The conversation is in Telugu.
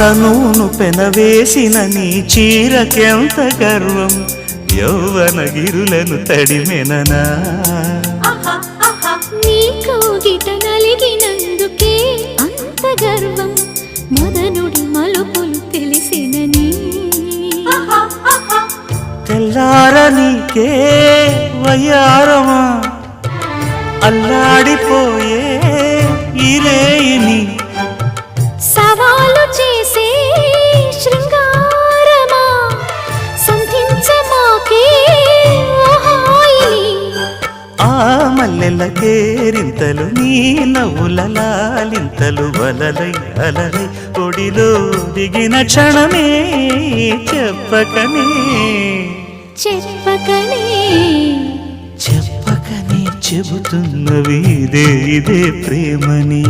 తనును పెనవేసిన నీ చీరకెంత గర్వం యౌవన గిరులను తడిమెననా నీకు గిట నలిగినందుకే అంత గర్వం మదనుడి మలుపులు తెలిసినని తెల్లార నీకే వయ్యారమా అల్లాడిపోయే ఇరేయిని సవాలు చేసే శృంగారమా సంధించమాకే ఆ మల్లెల కేరింతలు నీ నవ్వుల లాలింతలు వలలై అలలై ఒడిలో దిగిన క్షణమే చెప్పకనే చెప్పకనే చెప్పకనే చెబుతున్నవి ఇదే ప్రేమని